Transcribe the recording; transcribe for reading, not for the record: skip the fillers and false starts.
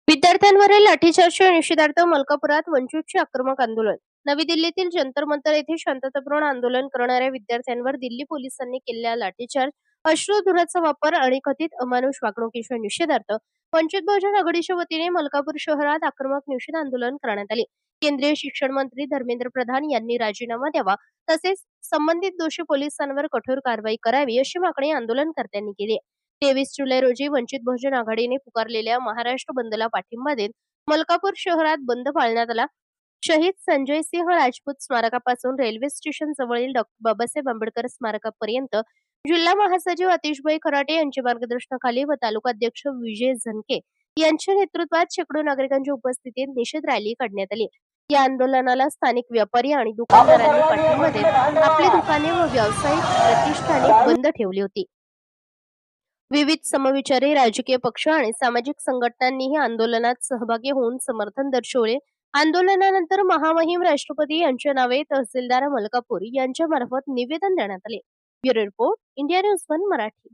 विद्यार्थ्यांवरील लाठीचार्जच्या निषेधार्थ मलकापुरात वंचितचे आक्रमक आंदोलन. नवी दिल्लीतील जंतर मंतर येथे शांततापूर्ण आंदोलन करणाऱ्या विद्यार्थ्यांवर दिल्ली पोलिसांनी केलेला लाठीचार्ज, अश्रुधुराचा वापर आणि कथित अमानुष वागणुकीच्या निषेधार्थ वंचित बहुजन आघाडीच्या वतीने मलकापूर शहरात आक्रमक निषेध आंदोलन करण्यात आले. केंद्रीय शिक्षण मंत्री धर्मेंद्र प्रधान यांनी राजीनामा द्यावा तसेच संबंधित दोषी पोलिसांवर कठोर कारवाई करावी अशी मागणी आंदोलनकर्त्यांनी केली. 23 जुलै रोजी वंचित बहुजन आघाडीने पुकारलेल्या महाराष्ट्र बंदला पाठिंबा देत मलकापूर शहरात बंद पाळण्यात आला. शहीद संजय सिंह राजपूत स्मारकापासून रेल्वे स्टेशन जवळील डॉ. बाबासाहेब आंबेडकर स्मारकापर्यंत जिल्हा महासचिव आतिशभाई खराटे यांच्या मार्गदर्शनाखाली व तालुकाध्यक्ष विजय झनके यांच्या नेतृत्वात शेकडो नागरिकांच्या उपस्थितीत निषेध रॅली काढण्यात आली. या आंदोलनाला स्थानिक व्यापारी आणि दुकानदारांनी पाठिंबा देत आपली दुकाने व व्यावसायिक प्रतिष्ठाने बंद ठेवली होती. विविध समविचारी राजकीय पक्ष आणि सामाजिक संघटनांनीही आंदोलनात सहभागी होऊन समर्थन दर्शवले. आंदोलनानंतर महामहिम राष्ट्रपती यांच्या नावे तहसीलदार मलकापूर यांच्या मार्फत निवेदन देण्यात आले. Bureau report, India news 1 Marathi.